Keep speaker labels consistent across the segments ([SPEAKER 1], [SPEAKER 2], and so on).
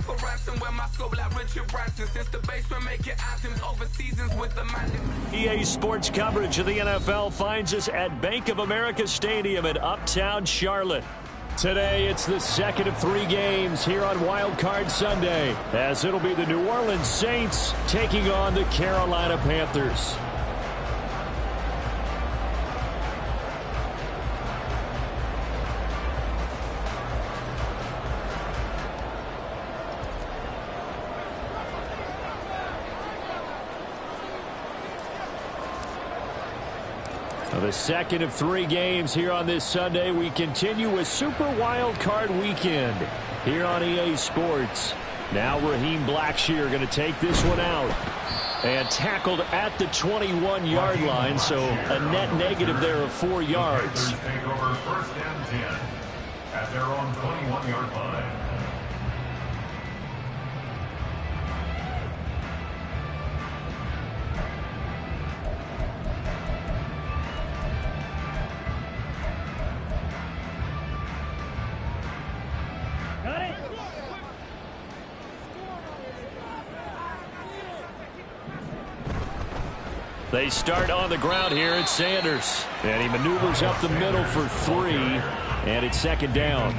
[SPEAKER 1] for ransom, wear my scope like Richard Branson. Since the basement making anthems over seasons with the man.
[SPEAKER 2] EA Sports coverage of the NFL finds us at Bank of America Stadium in Uptown Charlotte. Today, it's the second of 3 games here on Wild Card Sunday, as it'll be the New Orleans Saints taking on the Carolina Panthers. The second of 3 games here on this Sunday. We continue with Super Wild Card Weekend here on EA Sports. Now Raheem Blackshear going to take this one out. And tackled at the 21-yard line, so a net negative there of 4 yards.
[SPEAKER 3] Take over first and 10 at their own 21-yard line.
[SPEAKER 2] They start on the ground here. It's Sanders. And he maneuvers up the middle for 3. And it's second down.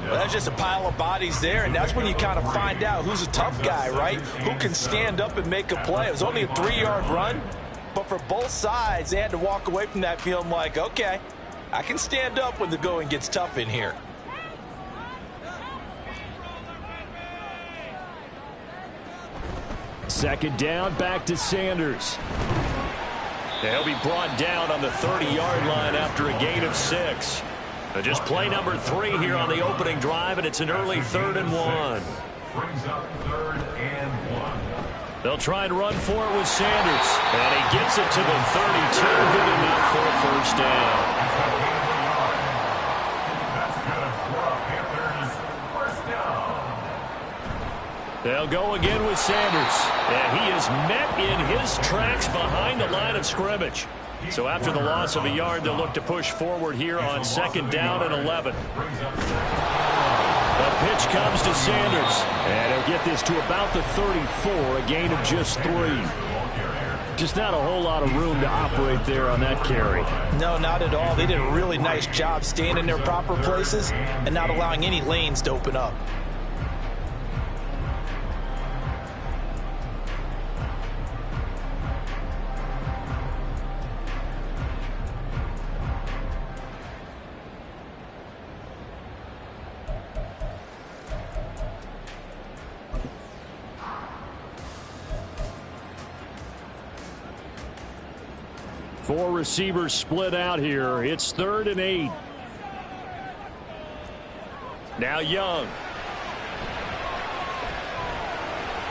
[SPEAKER 4] Well, that's just a pile of bodies there, and that's when you kind of find out who's a tough guy, right? Who can stand up and make a play. It was only a 3-yard run, but for both sides, they had to walk away from that feeling like, okay, I can stand up when the going gets tough in here.
[SPEAKER 2] Second down, back to Sanders. He'll be brought down on the 30-yard line after a gain of 6. Just play number 3 here on the opening drive, and it's an early 3rd and 1.
[SPEAKER 3] Brings up 3rd and 1.
[SPEAKER 2] They'll try and run for it with Sanders. And he gets it to the 32, good enough for a first down. They'll go again with Sanders. And he is met in his tracks behind the line of scrimmage. So after the loss of a yard, they'll look to push forward here on second down and 11. The pitch comes to Sanders. And he'll get this to about the 34, a gain of just 3. Just not a whole lot of room to operate there on that carry.
[SPEAKER 4] No, not at all. They did a really nice job staying in their proper places and not allowing any lanes to open up.
[SPEAKER 2] Four receivers split out here. It's 3rd and 8. Now Young.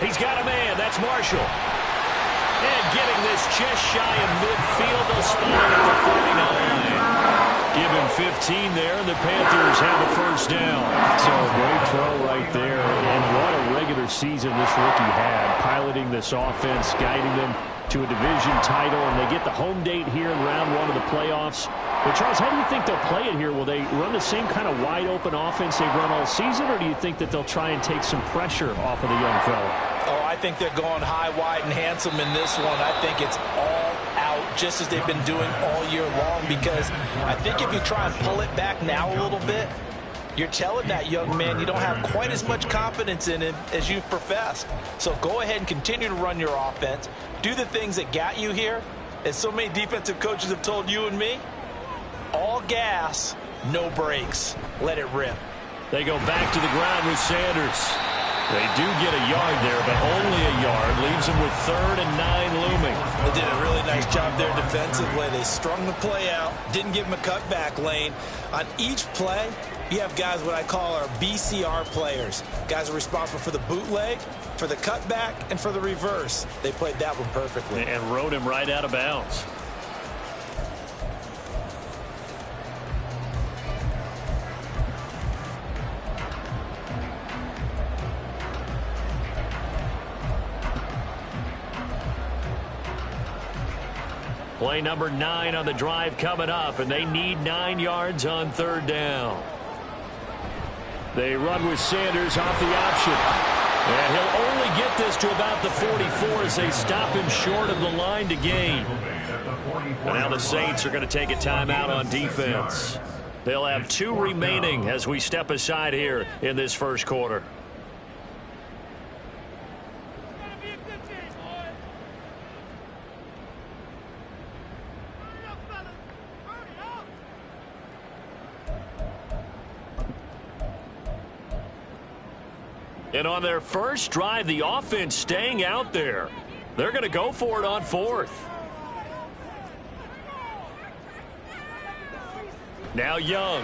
[SPEAKER 2] He's got a man. That's Marshall. And getting this just shy of midfield. They'll spot it at the 49. Give him 15 there, and the Panthers have the first down.
[SPEAKER 5] So a great throw right there. And what a regular season this rookie had, piloting this offense, guiding them to a division title, and they get the home date here in round 1 of the playoffs. But Charles, how do you think they'll play it here? Will they run the same kind of wide-open offense they've run all season, or do you think that they'll try and take some pressure off of the young fella?
[SPEAKER 4] Oh, I think they're going high, wide, and handsome in this one. I think it's all out, just as they've been doing all year long, because I think if you try and pull it back now a little bit, you're telling that young man you don't have quite as much confidence in him as you've professed. So go ahead and continue to run your offense. Do the things that got you here. As so many defensive coaches have told you and me, all gas, no brakes. Let it rip.
[SPEAKER 2] They go back to the ground with Sanders. They do get a yard there, but only a yard. Leaves them with 3rd and 9 looming.
[SPEAKER 4] They did a really nice job there defensively. They strung the play out, didn't give him a cutback lane. On each play, you have guys what I call our BCR players. Guys are responsible for the bootleg, for the cutback, and for the reverse. They played that one perfectly.
[SPEAKER 2] And rode him right out of bounds. Play number 9 on the drive coming up, and they need 9 yards on 3rd down. They run with Sanders off the option. And he'll only get this to about the 44 as they stop him short of the line to gain. And now the Saints are going to take a timeout on defense. They'll have 2 remaining as we step aside here in this first quarter. And on their first drive, the offense staying out there. They're going to go for it on 4th. Now Young.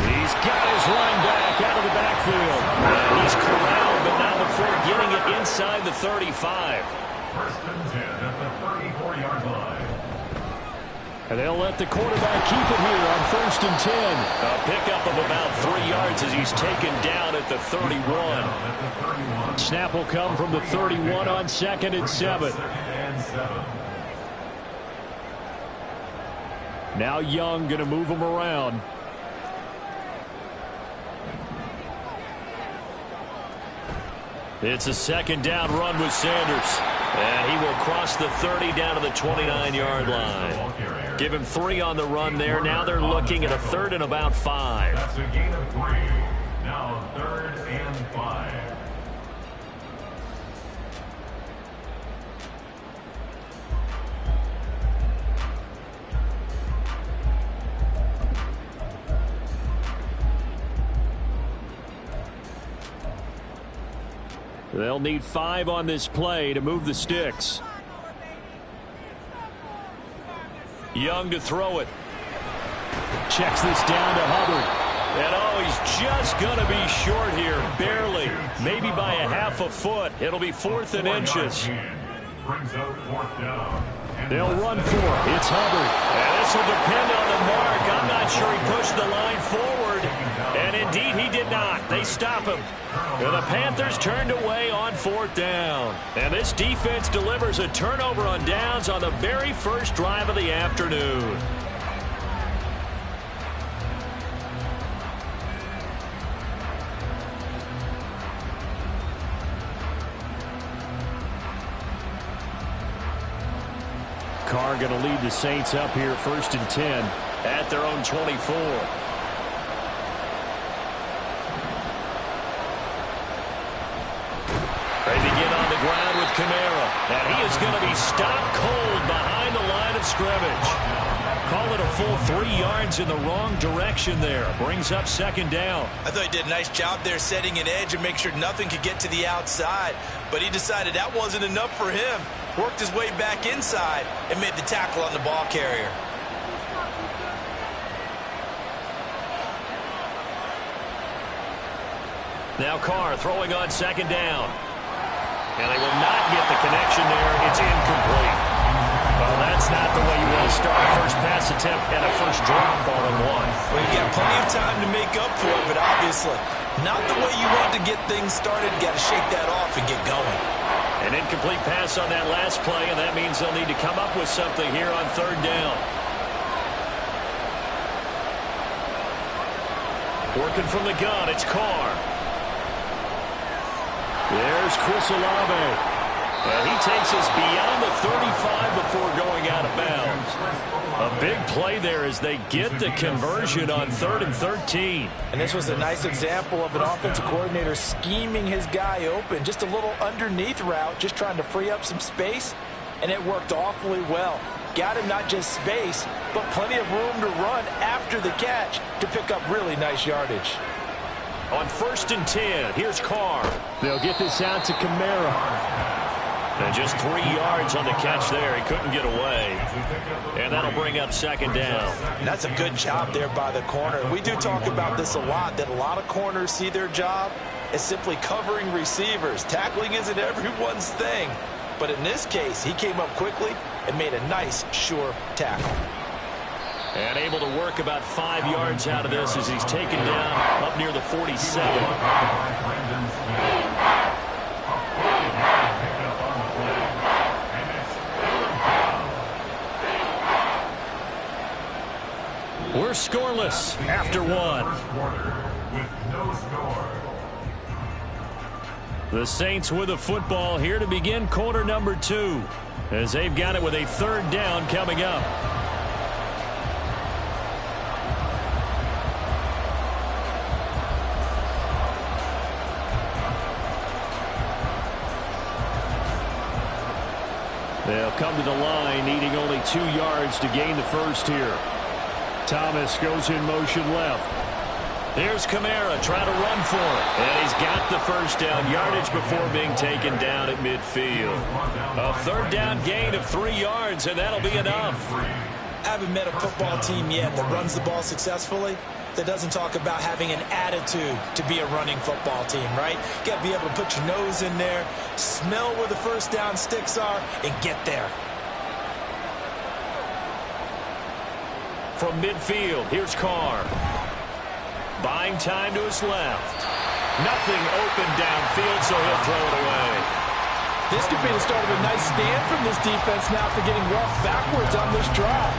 [SPEAKER 2] He's got his line back out of the backfield. He's corralled, but not before getting it inside the 35.
[SPEAKER 3] First and 10 at the 34-yard line.
[SPEAKER 2] And they'll let the quarterback keep it here on 1st and 10. A pickup of about 3 yards as he's taken down at the 31. Snap will come from the 31 on 2nd and 7. Now Young going to move him around. It's a 2nd down run with Sanders. And he will cross the 30 down to the 29-yard line. Give him 3 on the run there. Now they're looking at a 3rd and about 5.
[SPEAKER 3] That's a gain of 3. Now 3rd and 5.
[SPEAKER 2] They'll need 5 on this play to move the sticks. Young to throw it. Checks this down to Hubbard. And he's just going to be short here, barely. Maybe by a half a foot. It'll be 4th and inches.
[SPEAKER 3] Brings out 4th down.
[SPEAKER 2] They'll run for it. It's Hubbard. And this will depend on the mark. I'm not sure he pushed the line forward. And indeed he did not. They stop him. And the Panthers turned away on 4th down. And this defense delivers a turnover on downs on the very first drive of the afternoon. Carr going to lead the Saints up here 1st and 10 at their own 24. They begin on the ground with Kamara. And he is going to be stopped cold behind the line of scrimmage. Call it a full 3 yards in the wrong direction there. Brings up 2nd down.
[SPEAKER 4] I thought he did a nice job there setting an edge and make sure nothing could get to the outside. But he decided that wasn't enough for him. Worked his way back inside and made the tackle on the ball carrier.
[SPEAKER 2] Now Carr throwing on 2nd down. And they will not get the connection there. It's incomplete. Well, that's not the way you want to start a first pass attempt and a first drop ball in one.
[SPEAKER 4] Well, you got plenty of time to make up for it, but obviously not the way you want to get things started. Got to shake that off and get going.
[SPEAKER 2] An incomplete pass on that last play, and that means they'll need to come up with something here on 3rd down. Working from the gun, it's Carr. There's Chris Olave. And he takes us beyond the 35 before going out of bounds. A big play there as they get the conversion on 3rd and 13.
[SPEAKER 4] And this was a nice example of an offensive coordinator scheming his guy open. Just a little underneath route, just trying to free up some space. And it worked awfully well. Got him not just space, but plenty of room to run after the catch to pick up really nice yardage.
[SPEAKER 2] On 1st and 10, here's Carr. They'll get this out to Kamara. And just 3 yards on the catch there. He couldn't get away. And that'll bring up 2nd down.
[SPEAKER 4] And that's a good job there by the corner. We do talk about this a lot, that a lot of corners see their job as simply covering receivers. Tackling isn't everyone's thing. But in this case, he came up quickly and made a nice, sure tackle.
[SPEAKER 2] And able to work about 5 yards out of this as he's taken down up near the 47. We're We're scoreless after one.
[SPEAKER 3] First quarter with no score.
[SPEAKER 2] The Saints with the football here to begin quarter number 2, as they've got it with a third down coming up. They'll come to the line needing only 2 yards to gain the first here. Thomas goes in motion left. Here's Kamara trying to run for it. And he's got the first down yardage before being taken down at midfield. A third down gain of 3 yards, and that'll be enough.
[SPEAKER 4] I haven't met a football team yet that runs the ball successfully that doesn't talk about having an attitude to be a running football team, right? You got to be able to put your nose in there, smell where the first down sticks are, and get there.
[SPEAKER 2] From midfield, here's Carr. Buying time to his left. Nothing open downfield, so he'll throw it away.
[SPEAKER 6] This could be the start of a nice stand from this defense now after getting walked backwards on this drive.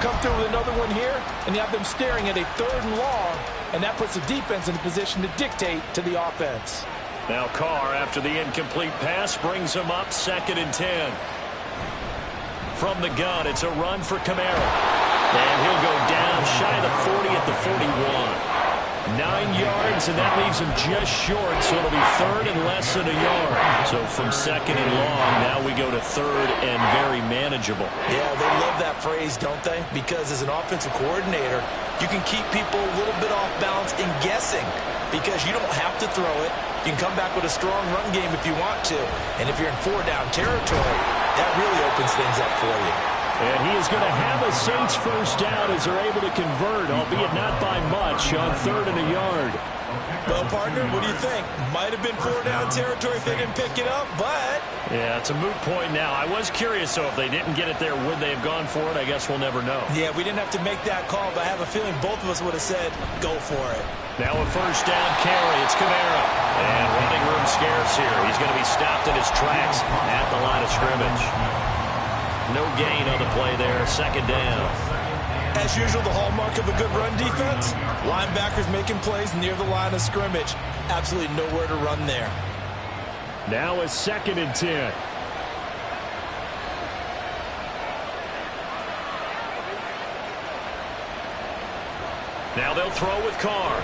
[SPEAKER 6] Come through with another one here, and you have them staring at a 3rd and long, and that puts the defense in a position to dictate to the offense.
[SPEAKER 2] Now Carr, after the incomplete pass, brings him up 2nd and 10. From the gun, it's a run for Kamara. And he'll go down shy of the 40 at the 41. 9 yards, and that leaves him just short, so it'll be 3rd and less than a yard. So from 2nd and long, now we go to 3rd and very manageable.
[SPEAKER 4] Yeah, they love that phrase, don't they? Because as an offensive coordinator, you can keep people a little bit off balance and guessing because you don't have to throw it. You can come back with a strong run game if you want to. And if you're in 4-down territory, that really opens things up for you.
[SPEAKER 2] And he is going to have a Saints first down as they're able to convert, albeit not by much, on 3rd and a yard.
[SPEAKER 4] Well, partner, what do you think? Might have been 4-down territory if they didn't pick it up, but...
[SPEAKER 2] Yeah, it's a moot point now. I was curious, though, if they didn't get it there, would they have gone for it? I guess we'll never know.
[SPEAKER 4] Yeah, we didn't have to make that call, but I have a feeling both of us would have said, go for it.
[SPEAKER 2] Now a first down carry. It's Kamara. And running room scarce here. He's going to be stopped in his tracks at the line of scrimmage. No gain on the play there. 2nd down.
[SPEAKER 4] As usual, the hallmark of a good run defense, linebackers making plays near the line of scrimmage. Absolutely nowhere to run there.
[SPEAKER 2] Now a 2nd and 10. Now they'll throw with Carr.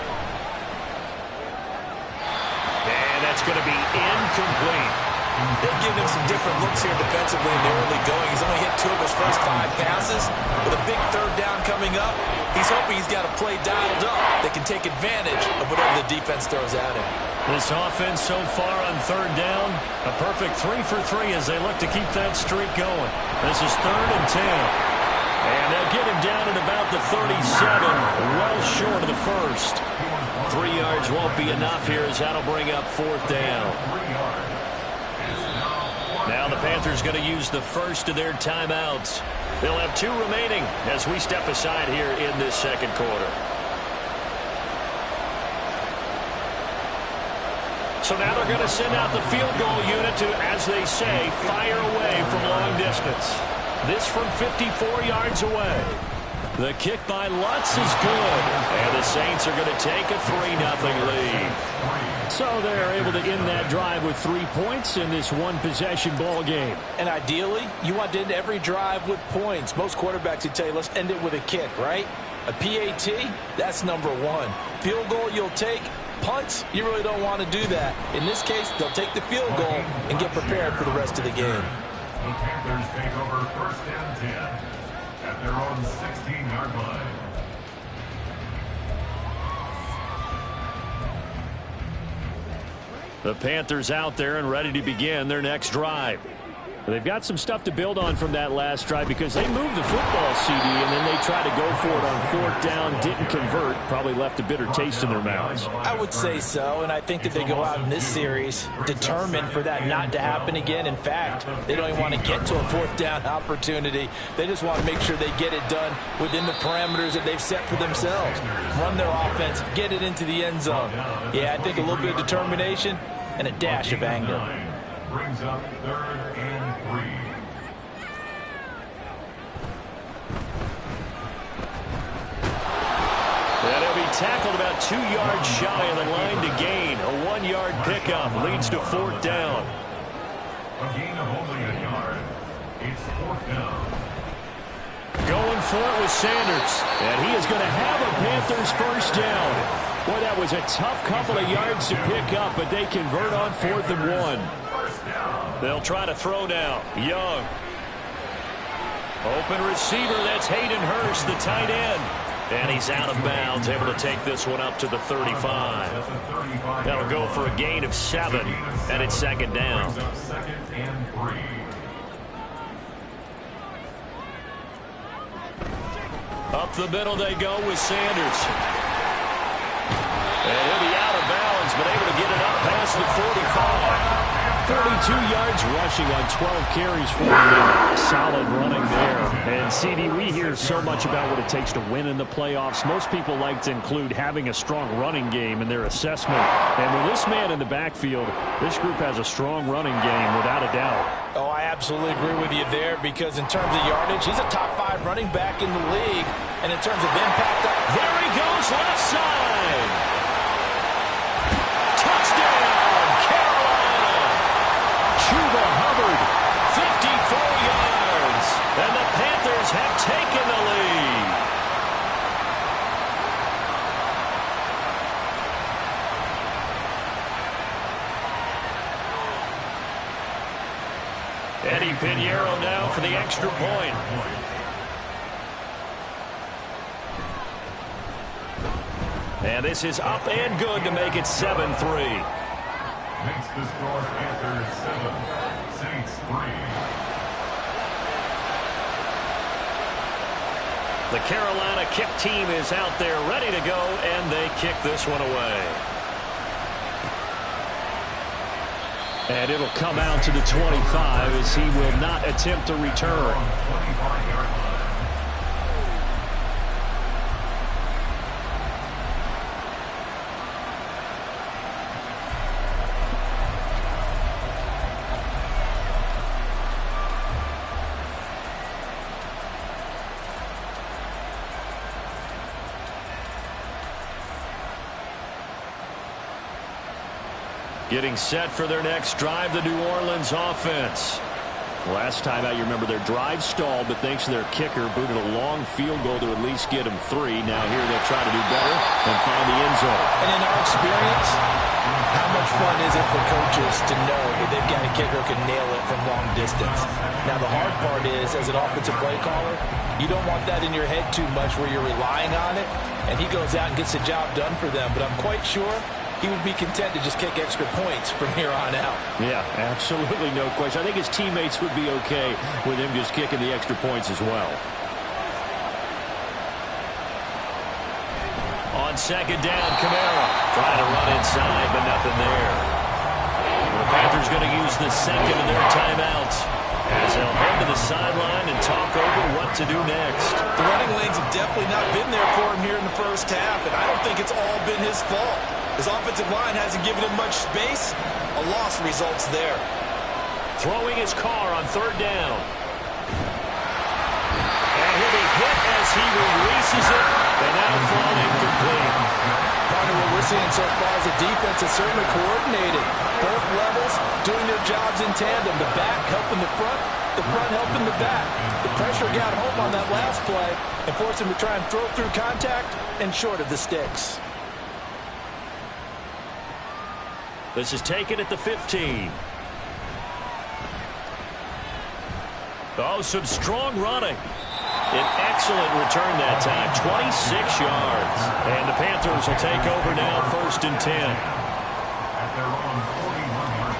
[SPEAKER 2] And that's going to be incomplete.
[SPEAKER 4] They've given him some different looks here defensively in the early going. He's only hit 2 of his first 5 passes. With a big 3rd down coming up, he's hoping he's got a play dialed up that can take advantage of whatever the defense throws at him.
[SPEAKER 2] This offense so far on 3rd down, a perfect 3 for 3 as they look to keep that streak going. This is 3rd and 10. And they'll get him down at about the 37, well short of the first. 3 yards won't be enough here as that'll bring up 4th down. Now the Panthers going to use the first of their timeouts. They'll have 2 remaining as we step aside here in this 2nd quarter. So now they're going to send out the field goal unit to, as they say, fire away from long distance. This from 54 yards away. The kick by Lutz is good. And the Saints are going to take a 3-0 lead. So they're able to end that drive with 3 points in this one-possession ball game.
[SPEAKER 4] And ideally, you want to end every drive with points. Most quarterbacks would tell you, let's end it with a kick, right? A PAT, that's number 1. Field goal you'll take. Punts, you really don't want to do that. In this case, they'll take the field goal and get prepared for the rest of the game.
[SPEAKER 3] The Panthers take over 1st and 10 at their own 16-yard line.
[SPEAKER 2] The Panthers out there and ready to begin their next drive. They've got some stuff to build on from that last drive because they moved the football, CD, and then they tried to go for it on 4th down, didn't convert, probably left a bitter taste in their mouths.
[SPEAKER 4] I would say so, and I think that they go out in this series determined for that not to happen again. In fact, they don't even want to get to a 4th down opportunity. They just want to make sure they get it done within the parameters that they've set for themselves. Run their offense, get it into the end zone. Yeah, I think a little bit of determination and a dash of anger.
[SPEAKER 3] Brings up 3rd and 3.
[SPEAKER 2] 2 yards shy of the line to gain. A 1-yard pickup leads to 4th down.
[SPEAKER 3] A gain of only a yard. It's 4th down.
[SPEAKER 2] Going for it with Sanders. And he is going to have a Panthers first down. Boy, that was a tough couple of yards to pick up, but they convert on 4th and 1. They'll try to throw now. Young. Open receiver, that's Hayden Hurst, the tight end. And he's out of bounds, able to take this one up to the 35. That'll go for a gain of 7, and it's 2nd down. Up the middle they go with Sanders. And he'll be out of bounds, but able to get it up past the 45. 42 yards rushing on 12 carries for him. Solid running there. And, CD, we hear so much about what it takes to win in the playoffs. Most people like to include having a strong running game in their assessment. And with this man in the backfield, this group has a strong running game without a doubt.
[SPEAKER 6] Oh, I absolutely agree with you there, because in terms of yardage, he's a top 5 running back in the league. And in terms of impact,
[SPEAKER 2] there he goes, left side. Touchdown, Carolina. Chuba Hubbard, 54 yards. And the Panthers have taken the lead. Eddie Pinheiro now for the extra point. And this is up and good to make it 7-3.
[SPEAKER 3] Makes the score Panthers 7, Saints 3.
[SPEAKER 2] The Carolina kick team is out there ready to go, and they kick this one away. And it'll come out to the 25 as he will not attempt to return.
[SPEAKER 3] 25-yard line.
[SPEAKER 2] Getting set for their next drive, the New Orleans offense. Last time out, you remember their drive stalled, but thanks to their kicker, booted a long field goal to at least get them 3. Now here they'll try to do better and find the end zone.
[SPEAKER 6] And in our experience, how much fun is it for coaches to know that they've got a kicker who can nail it from long distance? Now the hard part is, as an offensive play caller, you don't want that in your head too much where you're relying on it, and he goes out and gets the job done for them. But I'm quite sure he would be content to just kick extra points from here on out.
[SPEAKER 2] Yeah, absolutely no question. I think his teammates would be okay with him just kicking the extra points as well. On 2nd down, Kamara trying to run inside, but nothing there. The Panthers going to use the 2nd of their timeouts as they'll head to the sideline and talk over what to do next.
[SPEAKER 6] The running lanes have definitely not been there for him here in the first half, and I don't think it's all been his fault. His offensive line hasn't given him much space. A loss results there.
[SPEAKER 2] Throwing his car on 3rd down. And he'll be hit as he releases it, and that'll fall incomplete.
[SPEAKER 6] Partner, what we're seeing so far is the defense is certainly coordinated. Both levels doing their jobs in tandem. The back helping the front helping the back. The pressure got home on that last play and forced him to try and throw through contact and short of the sticks.
[SPEAKER 2] This is taken at the 15. Oh, some strong running. An excellent return that time, 26 yards. And the Panthers will take over now, 1st and 10.
[SPEAKER 3] At their own 41-yard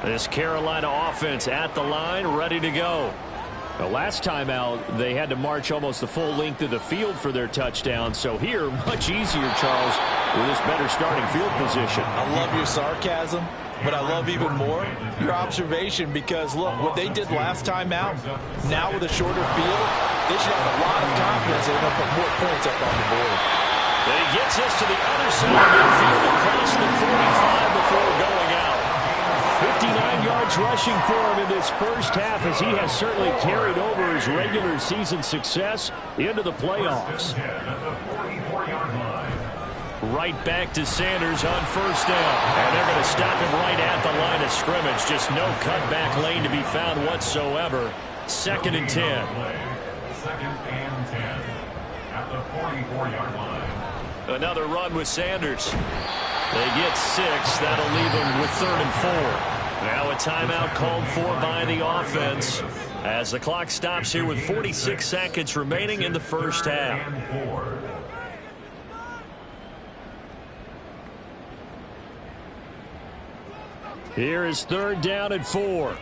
[SPEAKER 3] line.
[SPEAKER 2] This Carolina offense at the line, ready to go. The last time out, they had to march almost the full length of the field for their touchdown. So here, much easier, Charles, with this better starting field position.
[SPEAKER 6] I love your sarcasm, but I love even more your observation, because, look, what they did last time out, now with a shorter field, they should have a lot of confidence they're going to put more points up on the board.
[SPEAKER 2] And he gets us to the other side of the field across the 45 before going out. 59 yards
[SPEAKER 5] yards rushing for him in this first half, as he has certainly carried over his regular season success into the playoffs. Right back to Sanders on first down. And they're going to stop him right at the line of scrimmage. Just no cutback lane to be found whatsoever. 2nd and 10.
[SPEAKER 3] 2nd and 10 at the 44-yard line.
[SPEAKER 5] Another run with Sanders. They get 6. That'll leave them with 3rd and 4. Now a timeout called for by the offense as the clock stops here with 46 seconds remaining in the first half. Here is 3rd down and 4.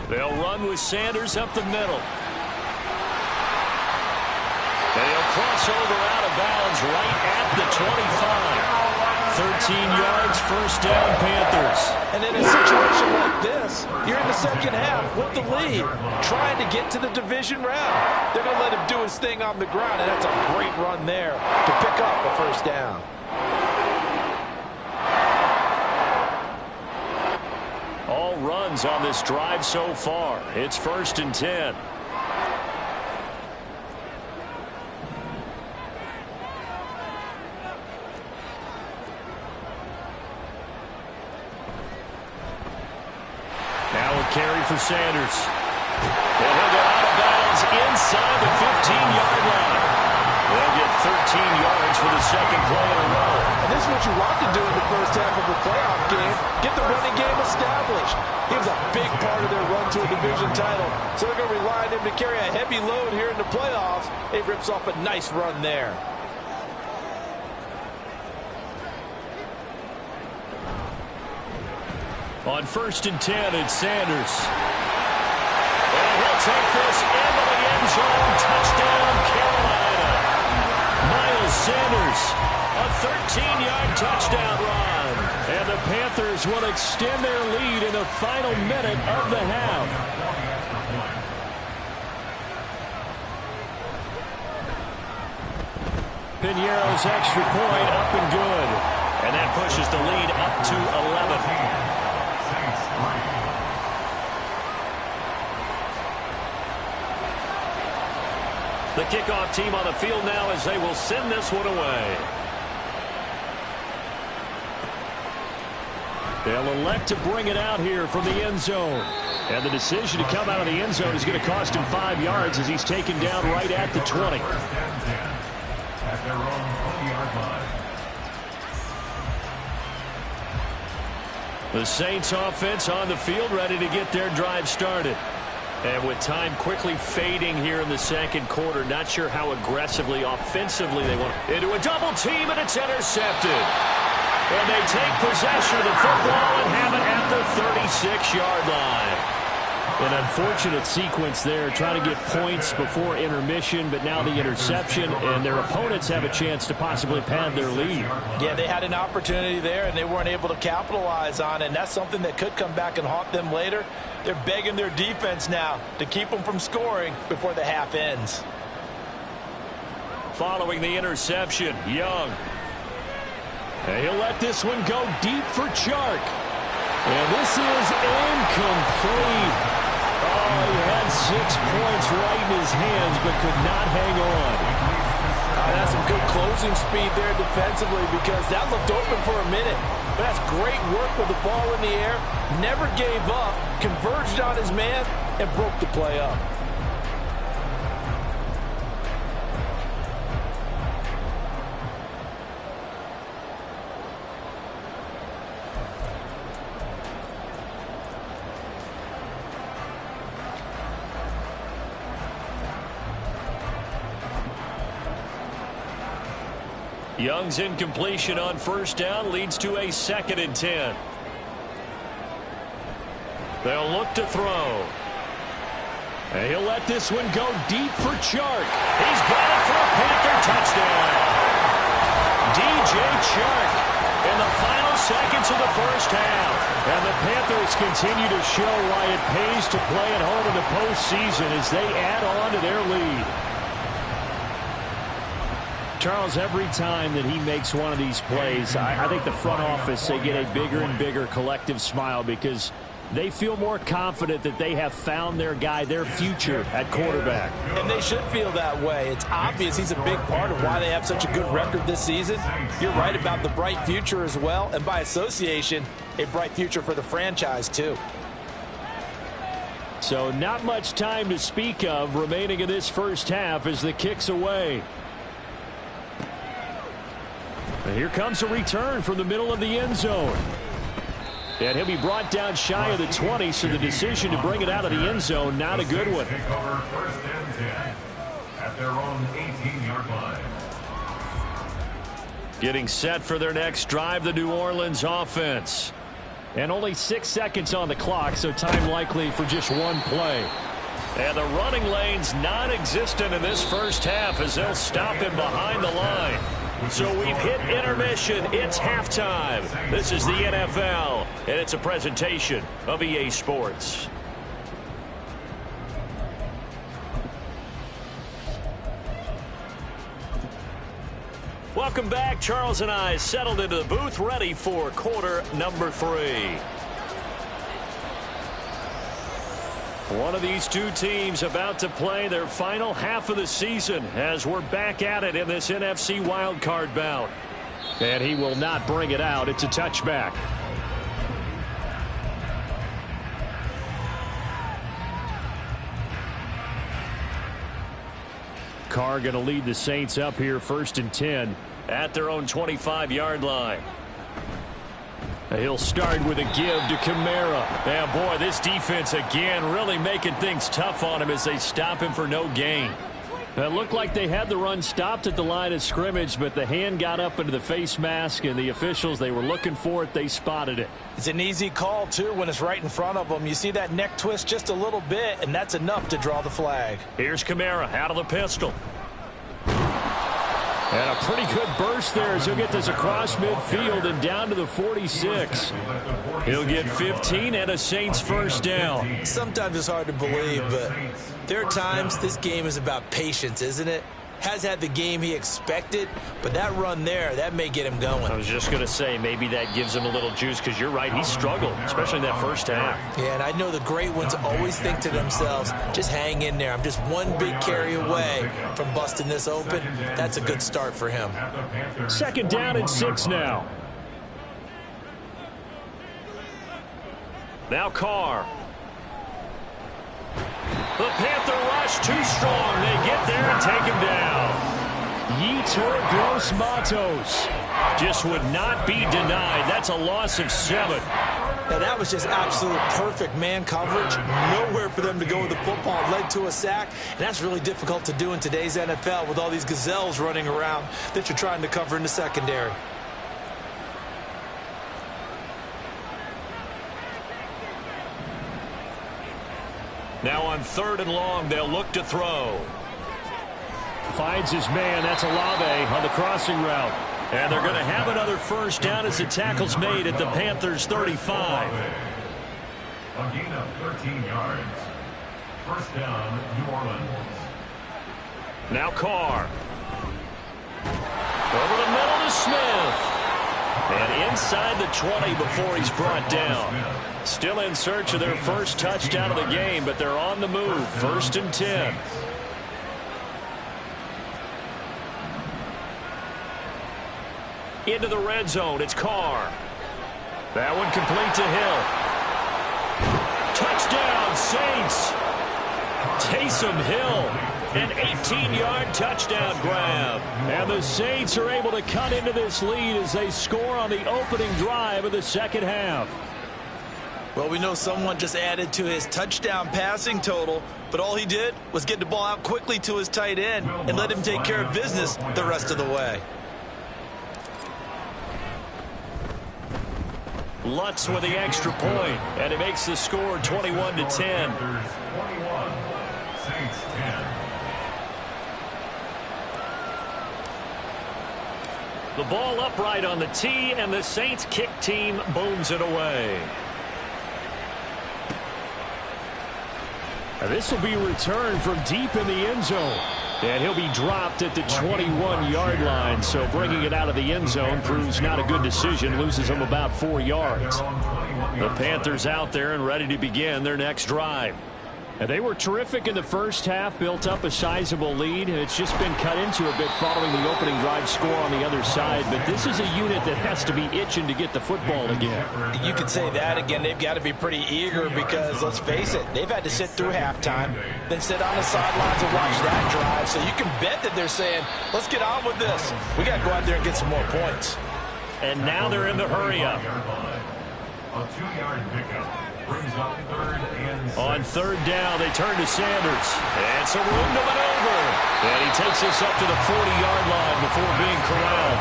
[SPEAKER 5] They'll run with Sanders up the middle. They'll cross over out of bounds right at the 25. 13 yards, first down, Panthers.
[SPEAKER 6] And in a situation like this, you're in the second half with the lead, trying to get to the division round. They're going to let him do his thing on the ground, and that's a great run there to pick up the first down.
[SPEAKER 5] All runs on this drive so far. It's 1st and 10. Carry for Sanders. And he'll go out of bounds inside the 15-yard line. They'll get 13 yards for the second play in a row.
[SPEAKER 6] And this is what you want to do in the first half of a playoff game. Get the running game established. He was a big part of their run to a division title. So they're going to rely on him to carry a heavy load here in the playoffs. He rips off a nice run there.
[SPEAKER 5] On 1st and 10, it's Sanders. And he'll take this into the end zone. Touchdown, Carolina. Miles Sanders, a 13-yard touchdown run. And the Panthers will extend their lead in the final minute of the half. Piñeiro's extra point up and good. And that pushes the lead up to 11. The kickoff team on the field now as they will send this one away. They'll elect to bring it out here from the end zone. And the decision to come out of the end zone is going to cost him 5 yards as he's taken down right at the 20.
[SPEAKER 3] At their own 20-yard line.
[SPEAKER 5] The Saints offense on the field ready to get their drive started. And with time quickly fading here in the second quarter, not sure how aggressively, offensively they want into a double team, and it's intercepted. And they take possession of the football and have it at the 36-yard line. An unfortunate sequence there, trying to get points before intermission, but now the interception, and their opponents have a chance to possibly pad their lead.
[SPEAKER 6] Yeah, they had an opportunity there, and they weren't able to capitalize on it, and that's something that could come back and haunt them later. They're begging their defense now to keep them from scoring before the half ends.
[SPEAKER 5] Following the interception, Young. And he'll let this one go deep for Chark. And this is incomplete. Oh, he had 6 points right in his hands, but could not hang on.
[SPEAKER 6] That's some good closing speed there defensively, because that looked open for a minute. But that's great work with the ball in the air. Never gave up, converged on his man, and broke the play up.
[SPEAKER 5] Young's incompletion on first down leads to a 2nd and 10. They'll look to throw. And he'll let this one go deep for Chark. He's got it for a Panther touchdown. DJ Chark in the final seconds of the first half. And the Panthers continue to show why it pays to play at home in the postseason as they add on to their lead. Charles, every time that he makes one of these plays, I think the front office, they get a bigger and bigger collective smile because they feel more confident that they have found their guy, their future at quarterback.
[SPEAKER 6] And they should feel that way. It's obvious he's a big part of why they have such a good record this season. You're right about the bright future as well, and by association, a bright future for the franchise too.
[SPEAKER 5] So not much time to speak of remaining in this first half as the kick's away. And here comes a return from the middle of the end zone. And he'll be brought down shy of the 20, so the decision to bring it out of the end zone, not a good one.
[SPEAKER 3] Take over first and 10 at their own 18-yard line.
[SPEAKER 2] Getting set for their next drive, the New Orleans offense.
[SPEAKER 5] And only 6 seconds on the clock, so time likely for just one play.
[SPEAKER 2] And the running lane's non-existent in this first half as they'll stop him behind the line. So we've hit intermission. It's halftime. This is the NFL, and it's a presentation of EA Sports. Welcome back. Charles and I settled into the booth, ready for quarter number 3. One of these two teams about to play their final half of the season as we're back at it in this NFC wildcard bout.
[SPEAKER 5] And he will not bring it out. It's a touchback. Carr going to lead the Saints up here first and 10
[SPEAKER 2] at their own 25-yard line.
[SPEAKER 5] He'll start with a give to Kamara.
[SPEAKER 2] And boy, this defense again really making things tough on him as they stop him for no gain.
[SPEAKER 5] It looked like they had the run stopped at the line of scrimmage, but the hand got up into the face mask, and the officials, they were looking for it. They spotted it.
[SPEAKER 6] It's an easy call, too, when it's right in front of them. You see that neck twist just a little bit, and that's enough to draw the flag.
[SPEAKER 2] Here's Kamara out of the pistol.
[SPEAKER 5] And a pretty good burst there as he'll get this across midfield and down to the 46.
[SPEAKER 2] He'll get 15 and a Saints first down.
[SPEAKER 6] Sometimes it's hard to believe, but there are times this game is about patience, isn't it? Has had the game he expected, but that run there, that may get him going.
[SPEAKER 2] I was just going to say, maybe that gives him a little juice because you're right, he struggled, especially in that first half.
[SPEAKER 6] Yeah, and I know the great ones always think to themselves, just hang in there. I'm just one big carry away from busting this open. That's a good start for him.
[SPEAKER 5] Second down and 6 now.
[SPEAKER 2] Now Carr. The Panther rush too strong. They get there and take him down.
[SPEAKER 5] Yetur Gross-Matos
[SPEAKER 2] just would not be denied. That's a loss of 7.
[SPEAKER 6] Now that was just absolute perfect man coverage. Nowhere for them to go with the football. It led to a sack, and that's really difficult to do in today's NFL with all these gazelles running around that you're trying to cover in the secondary.
[SPEAKER 2] Now on 3rd and long, they'll look to throw.
[SPEAKER 5] Finds his man. That's Olave on the crossing route.
[SPEAKER 2] And they're going to have another first down as the tackle's made at the Panthers' 35.
[SPEAKER 3] A gain of 13 yards. First down, New Orleans.
[SPEAKER 2] Now Carr. Over the middle to Smith. And inside the 20 before he's brought down. Still in search of their first touchdown of the game, but they're on the move. 1st and 10. Into the red zone. It's Carr. That one complete to Hill. Touchdown, Saints. Taysom Hill. An 18-yard touchdown grab.
[SPEAKER 5] And the Saints are able to cut into this lead as they score on the opening drive of the second half.
[SPEAKER 6] Well, we know someone just added to his touchdown passing total, but all he did was get the ball out quickly to his tight end and let him take care of business the rest of the way.
[SPEAKER 2] Lutz with the extra point, and it makes the score 21-10.
[SPEAKER 3] 21, Saints 10.
[SPEAKER 2] The ball upright on the tee, and the Saints kick team booms it away.
[SPEAKER 5] This will be returned from deep in the end zone.
[SPEAKER 2] And he'll be dropped at the 21-yard line, so bringing it out of the end zone proves not a good decision, loses him about 4 yards. The Panthers out there and ready to begin their next drive. And they were terrific in the first half, built up a sizable lead. It's just been cut into a bit following the opening drive score on the other side. But this is a unit that has to be itching to get the football again.
[SPEAKER 4] You could say that again. They've got to be pretty eager because, let's face it, they've had to sit through halftime, then sit on the sidelines and watch that drive. So you can bet that they're saying, let's get on with this. We got to go out there and get some more points.
[SPEAKER 2] And now they're in the hurry-up.
[SPEAKER 3] A 2-yard pickup. Brings up 3rd and 6.
[SPEAKER 2] On 3rd down, they turn to Sanders. And some room to maneuver. And he takes us up to the 40-yard line before being corralled.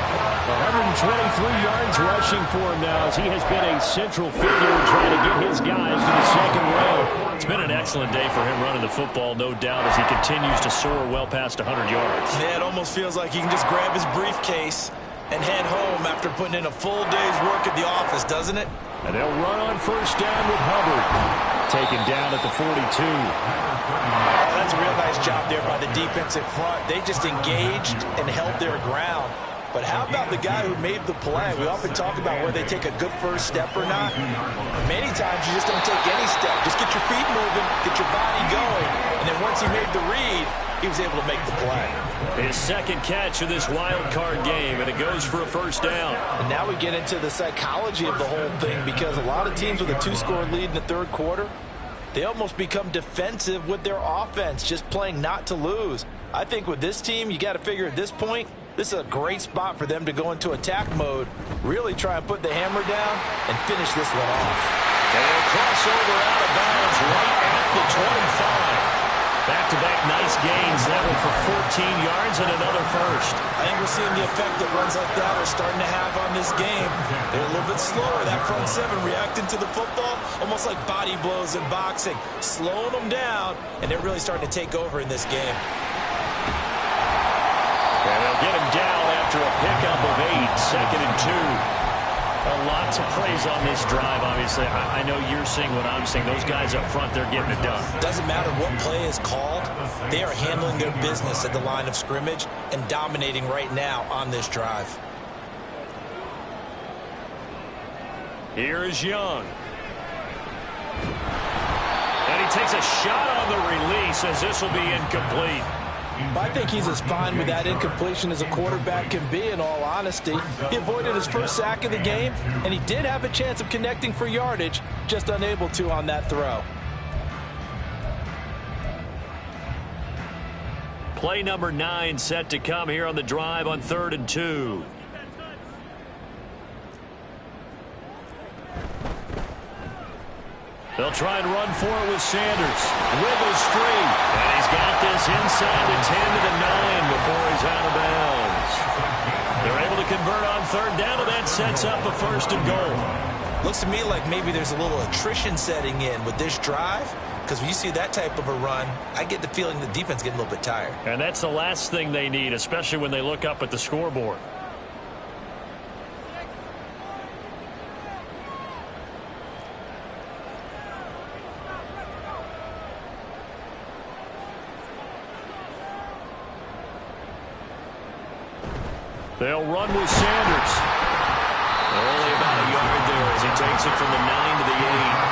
[SPEAKER 2] 123 yards rushing for him now as he has been a central figure in trying to get his guys to the second row. It's been an excellent day for him running the football, no doubt, as he continues to soar well past 100 yards.
[SPEAKER 4] Yeah, it almost feels like he can just grab his briefcase and head home after putting in a full day's work at the office, doesn't it?
[SPEAKER 2] And they'll run on 1st down with Hubbard. Taken down at the 42.
[SPEAKER 4] Oh, that's a real nice job there by the defensive front. They just engaged and held their ground. But how about the guy who made the play? We often talk about whether they take a good first step or not. Many times you just don't take any step. Just get your feet moving, get your body going, and then once he made the read, he was able to make the play.
[SPEAKER 2] His second catch of this wild card game, and it goes for a 1st down.
[SPEAKER 4] And now we get into the psychology of the whole thing, because a lot of teams with a 2-score lead in the 3rd quarter, they almost become defensive with their offense, just playing not to lose. I think with this team, you got to figure at this point, this is a great spot for them to go into attack mode, really try and put the hammer down and finish this one off.
[SPEAKER 2] And they'll cross over out of bounds right at the 25. Back-to-back nice gains, level for 14 yards and another 1st.
[SPEAKER 4] I think we're seeing the effect that runs like that are starting to have on this game. They're a little bit slower, that front 7 reacting to the football, almost like body blows in boxing, slowing them down, and they're really starting to take over in this game.
[SPEAKER 2] And they'll get him down after a pickup of 8, 2nd and 2. A lot to praise on this drive, obviously. I know you're seeing what I'm seeing. Those guys up front, they're getting it done.
[SPEAKER 4] Doesn't matter what play is called. They are handling their business at the line of scrimmage and dominating right now on this drive.
[SPEAKER 2] Here is Young. And he takes a shot on the release as this will be incomplete.
[SPEAKER 6] I think he's as fine with that incompletion as a quarterback can be, in all honesty. He avoided his first sack of the game, and he did have a chance of connecting for yardage, just unable to on that throw.
[SPEAKER 2] Play number 9 set to come here on the drive on 3rd and 2. They'll try and run for it with Sanders. Wiggles free. And he's got this inside the 10 to the 9 before he's out of bounds. They're able to convert on 3rd down, and that sets up a 1st and goal.
[SPEAKER 4] Looks to me like maybe there's a little attrition setting in with this drive, because when you see that type of a run, I get the feeling the defense getting a little bit tired.
[SPEAKER 2] And that's the last thing they need, especially when they look up at the scoreboard. They'll run with Sanders. Only about a yard there as he takes it from the 9 to the 8.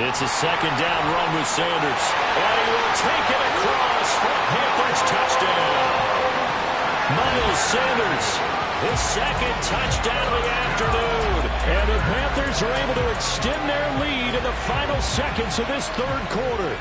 [SPEAKER 2] It's a 2nd down run with Sanders. And he will take it across for a Panthers touchdown. Miles Sanders, his 2nd touchdown of the afternoon. And the Panthers are able to extend their lead in the final seconds of this 3rd quarter.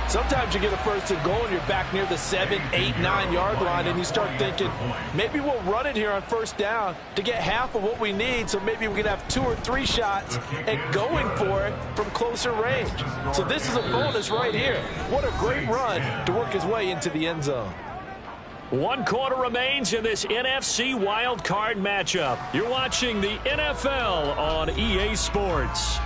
[SPEAKER 6] Sometimes you get a 1st and goal and you're back near the 7, 8, 9-yard line, and you start thinking, maybe we'll run it here on 1st down to get half of what we need, so maybe we can have 2 or 3 shots and going for it from closer range. So this is a bonus right here. What a great run to work his way into the end zone.
[SPEAKER 2] 1 quarter remains in this NFC wild card matchup. You're watching the NFL on EA Sports.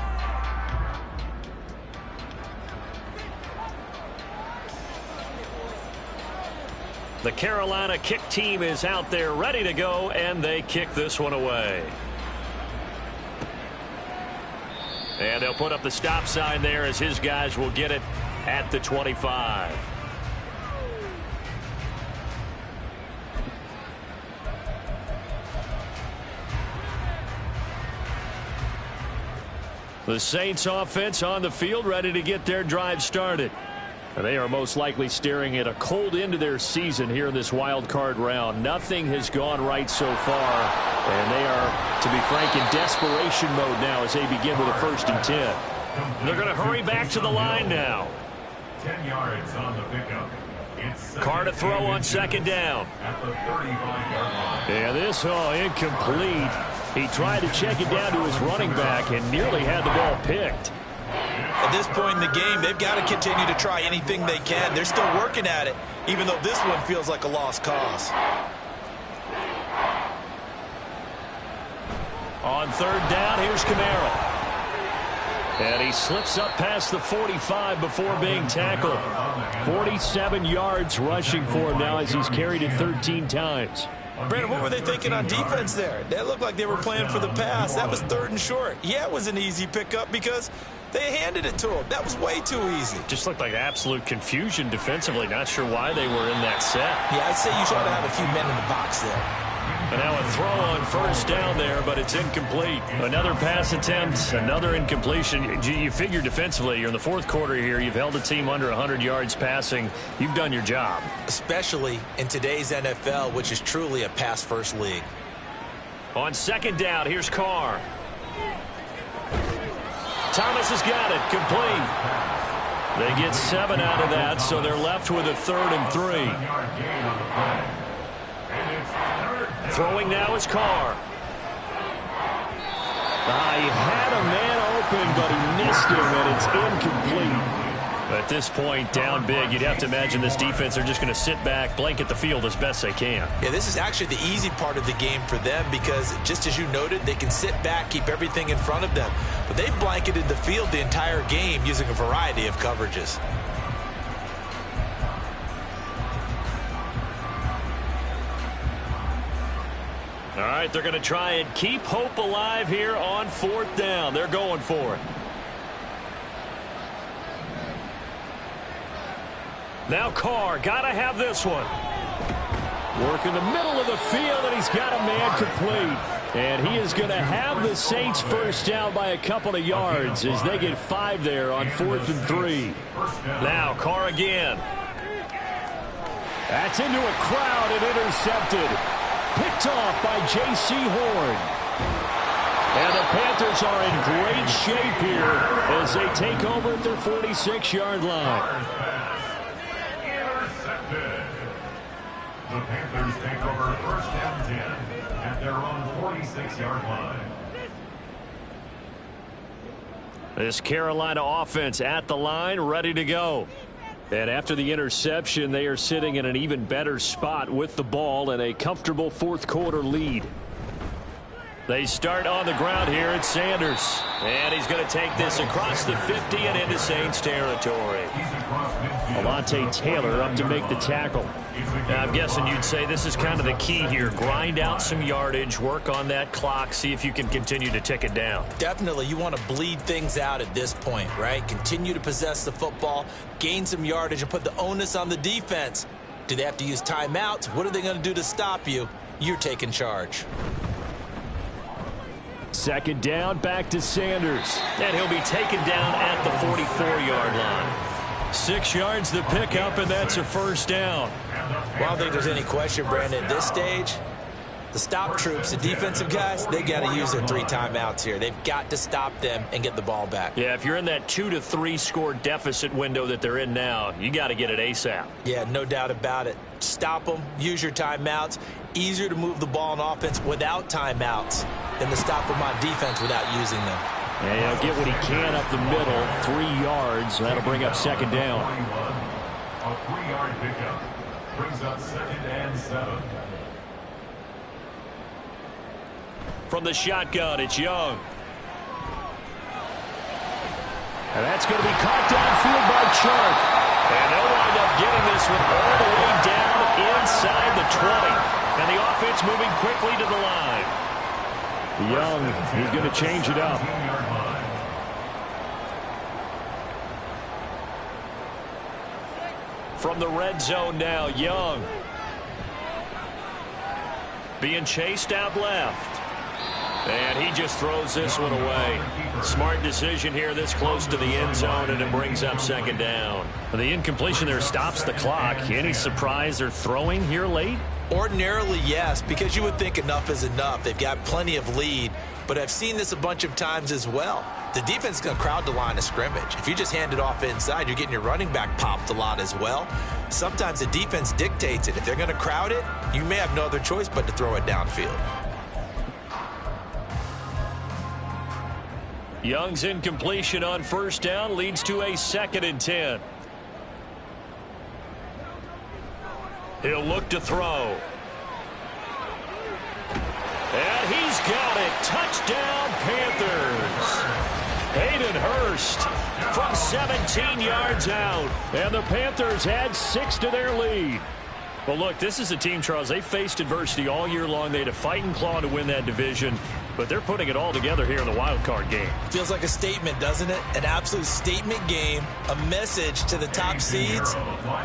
[SPEAKER 2] The Carolina kick team is out there ready to go, and they kick this one away. And they'll put up the stop sign there as his guys will get it at the 25. The Saints offense on the field ready to get their drive started. And they are most likely staring at a cold end to their season here in this wild card round. Nothing has gone right so far. And they are, to be frank, in desperation mode now as they begin with a 1st and 10. They're going to hurry back to the line now.
[SPEAKER 3] 10 yards on the pickup.
[SPEAKER 2] Carr to throw on 2nd down.
[SPEAKER 3] At the 35-yard line.
[SPEAKER 2] Yeah, this incomplete. He tried to check it down to his running back and nearly had the ball picked.
[SPEAKER 4] At this point in the game, they've got to continue to try anything they can. They're still working at it, even though this one feels like a lost cause.
[SPEAKER 2] On 3rd down, here's Camaro. And he slips up past the 45 before being tackled. 47 yards rushing for him now as he's carried it 13 times.
[SPEAKER 4] Brandon, what were they thinking on defense there? That looked like they were playing for the pass. That was 3rd and short. Yeah, it was an easy pickup because they handed it to him. That was way too easy.
[SPEAKER 2] Just looked like absolute confusion defensively. Not sure why they were in that set.
[SPEAKER 4] Yeah, I'd say you try to have a few men in the box there.
[SPEAKER 2] And now a throw on 1st down there, but it's incomplete. Another pass attempt, another incompletion. You figure defensively, you're in the 4th quarter here. You've held a team under 100 yards passing. You've done your job.
[SPEAKER 4] Especially in today's NFL, which is truly a pass-first league.
[SPEAKER 2] On 2nd down, here's Carr. Thomas has got it, complete. They get 7 out of that, so they're left with a 3rd and 3. Throwing now is Carr. He had a man open, but he missed him, and it's incomplete. At this point, down big, you'd have to imagine this defense are just going to sit back, blanket the field as best they can.
[SPEAKER 4] Yeah, this is actually the easy part of the game for them because, just as you noted, they can sit back, keep everything in front of them. But they've blanketed the field the entire game using a variety of coverages.
[SPEAKER 2] All right, they're going to try and keep hope alive here on 4th down. They're going for it. Now Carr, got to have this one. Work in the middle of the field, and he's got a man complete. And he is going to have the Saints 1st down by a couple of yards as they get 5 there on 4th and 3. Now Carr again. That's into a crowd and intercepted. Picked off by J.C. Horn. And the Panthers are in great shape here as they take over at their 46-yard line.
[SPEAKER 3] Intercepted. The Panthers take over 1st and 10 at their own 46-yard line.
[SPEAKER 2] This Carolina offense at the line, ready to go. And after the interception, they are sitting in an even better spot with the ball and a comfortable 4th quarter lead. They start on the ground here at Sanders. And he's going to take this across the 50 and into Saints territory. Alontae Taylor up to make the tackle. Now, I'm guessing you'd say this is kind of the key here. Grind out some yardage, work on that clock, see if you can continue to tick it down.
[SPEAKER 4] Definitely, you want to bleed things out at this point, right? Continue to possess the football, gain some yardage, and put the onus on the defense. Do they have to use timeouts? What are they going to do to stop you? You're taking charge.
[SPEAKER 2] 2nd down, back to Sanders. And he'll be taken down at the 44-yard line. 6 yards the pickup, and that's a 1st down.
[SPEAKER 4] Well, I don't think there's any question, Brandon, at this stage, the stop troops, the defensive guys, they got to use their 3 timeouts here. They've got to stop them and get the ball back.
[SPEAKER 2] Yeah, if you're in that 2 to 3 score deficit window that they're in now, you got to get it ASAP.
[SPEAKER 4] Yeah, no doubt about it. Stop them, use your timeouts. Easier to move the ball on offense without timeouts than to stop them on defense without using them.
[SPEAKER 2] And he'll get what he can up the middle, 3 yards. That'll bring up 2nd down.
[SPEAKER 3] A 3-yard pickup brings up 2nd and 7.
[SPEAKER 2] From the shotgun, it's Young. And that's going to be caught downfield by Chark. And they'll wind up getting this one all the way down Young, he's going to change it up. From the red zone now, Young. Being chased out left. And he just throws this one away. Smart decision here this close to the end zone, and it brings up second down. The incompletion there stops the clock. Any surprise they're throwing here late?
[SPEAKER 4] Ordinarily, yes, because you would think enough is enough. They've got plenty of lead, but I've seen this a bunch of times as well. The defense is going to crowd the line of scrimmage. If you just hand it off inside, you're getting your running back popped a lot as well. Sometimes the defense dictates it. If they're going to crowd it, you may have no other choice but to throw it downfield.
[SPEAKER 2] Young's incompletion on first down leads to a 2nd and 10. He'll look to throw. And he's got it. Touchdown, Panthers. Hayden Hurst from 17 yards out. And the Panthers add 6 to their lead. Well, look, this is a team, Charles, they faced adversity all year long. They had to fight and claw to win that division, but they're putting it all together here in the wild card game.
[SPEAKER 4] Feels like a statement, doesn't it? An absolute statement game, a message to the top seeds.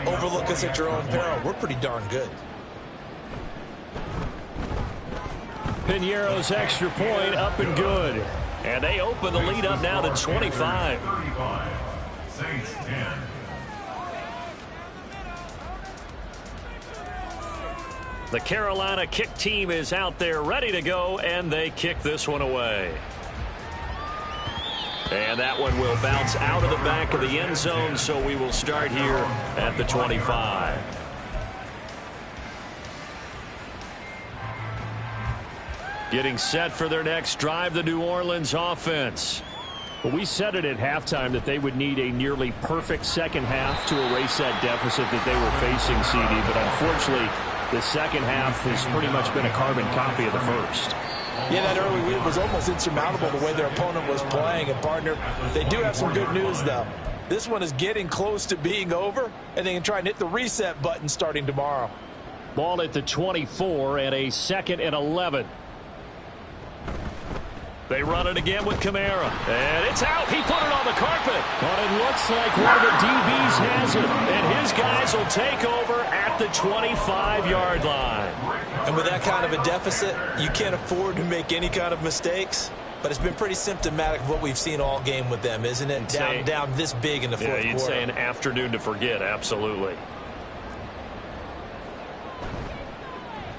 [SPEAKER 4] Overlook us at your own peril. We're pretty darn good.
[SPEAKER 2] Piñeiro's extra point up and good. And they open the lead up now to 25.
[SPEAKER 3] Saints 10.
[SPEAKER 2] The Carolina kick team is out there ready to go, and they kick this one away. And that one will bounce out of the back of the end zone, so we will start here at the 25. Getting set for their next drive, the New Orleans offense. Well, we said it at halftime that they would need a nearly perfect second half to erase that deficit that they were facing, CD, but unfortunately, the second half has pretty much been a carbon copy of the first.
[SPEAKER 6] Yeah, that early lead was almost insurmountable the way their opponent was playing. And, partner, they do have some good news, though. This one is getting close to being over, and they can try and hit the reset button starting tomorrow.
[SPEAKER 2] Ball at the 24 and a 2nd and 11. They run it again with Kamara. And it's out. He put it on the carpet. But it looks like one of the DBs has it. And his guys will take over at the 25-yard line.
[SPEAKER 4] And with that kind of a deficit, you can't afford to make any kind of mistakes. But it's been pretty symptomatic of what we've seen all game with them, isn't it? Down this big in the fourth quarter.
[SPEAKER 2] Yeah, you'd say an afternoon to forget, absolutely.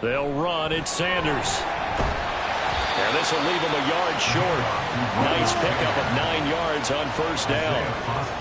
[SPEAKER 2] They'll run. It's Sanders. And this will leave him a yard short. Nice pickup of 9 yards on first down.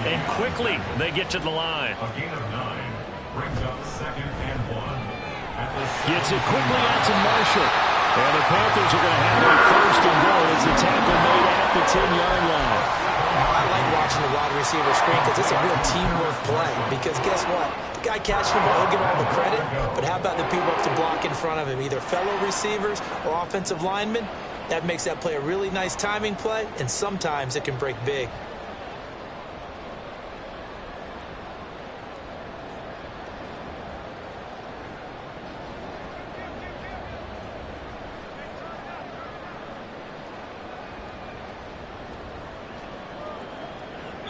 [SPEAKER 2] And quickly, they get to the line.
[SPEAKER 3] A gain of 9 brings up 2nd and 1.
[SPEAKER 2] Gets it quickly out to Marshall. And the Panthers are going to have a first and goal as the tackle made at the 10-yard line.
[SPEAKER 4] I like watching the wide receiver screen because it's a real teamwork play. Because guess what? The guy catching the ball, he'll get all the credit. But how about the people up to block in front of him, either fellow receivers or offensive linemen? That makes that play a really nice timing play, and sometimes it can break big.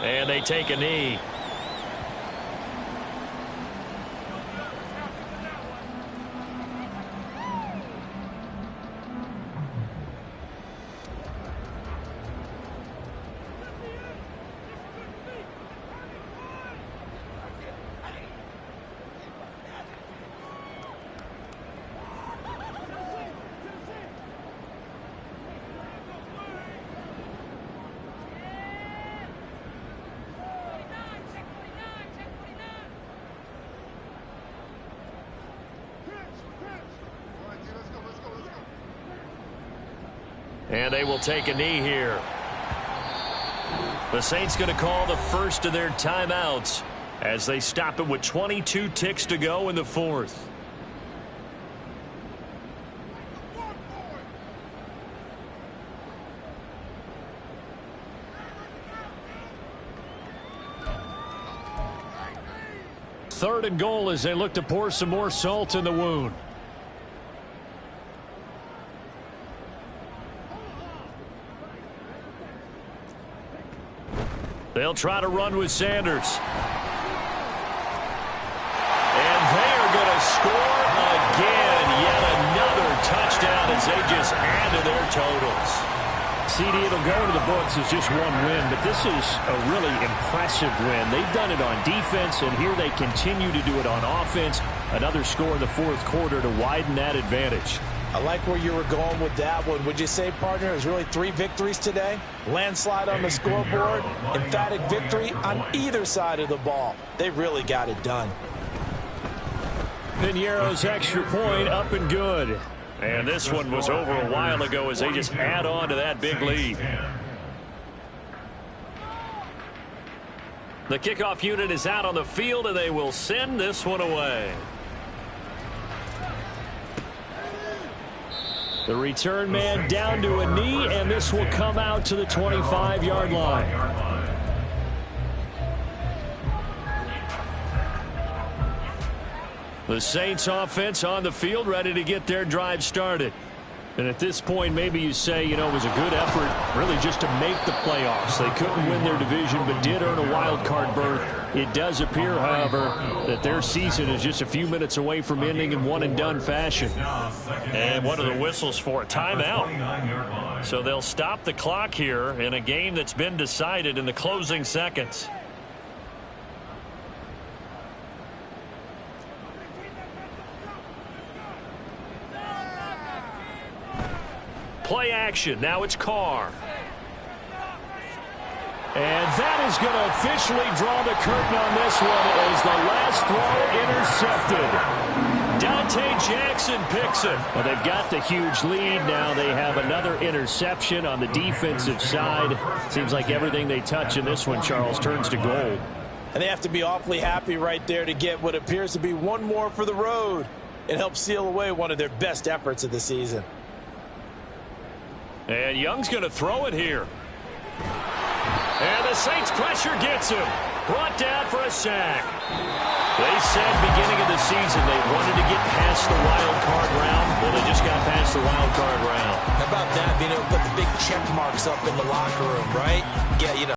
[SPEAKER 2] And they take a knee. And they will take a knee here. The Saints going to call the first of their timeouts as they stop it with 22 ticks to go in the fourth. Third and goal as they look to pour some more salt in the wound. They'll try to run with Sanders. And they are going to score again. Yet another touchdown as they just add to their totals. CD, it'll go into the books as just one win, but this is a really impressive win. They've done it on defense, and here they continue to do it on offense. Another score in the fourth quarter to widen that advantage.
[SPEAKER 6] I like where you were going with that one. Would you say, partner, it was really 3 victories today? Landslide on the scoreboard, emphatic victory on either side of the ball. They really got it done.
[SPEAKER 2] Piñeiro's extra point up and good. And this one was over a while ago as they just add on to that big lead. The kickoff unit is out on the field, and they will send this one away. The return man down to a knee, and this will come out to the 25-yard line. The Saints offense on the field, ready to get their drive started. And at this point, maybe you say, you know, it was a good effort really just to make the playoffs. They couldn't win their division but did earn a wild card berth. It does appear, however, that their season is just a few minutes away from ending in one-and-done fashion. And what are the whistles for? A timeout. So they'll stop the clock here in a game that's been decided in the closing seconds. Play action. Now it's Carr. And that is going to officially draw the curtain on this one as the last throw intercepted. Dante Jackson picks it. Well, they've got the huge lead. Now they have another interception on the defensive side. Seems like everything they touch in this one, Charles, turns to gold.
[SPEAKER 6] And they have to be awfully happy right there to get what appears to be one more for the road. It helps seal away one of their best efforts of the season.
[SPEAKER 2] And Young's going to throw it here. And the Saints pressure gets him. Brought down for a sack. They said beginning of the season they wanted to get past the wild card round. Well, they just got past the wild card round.
[SPEAKER 6] How about that, being able to put the big check marks up in the locker room, right? Yeah, you know.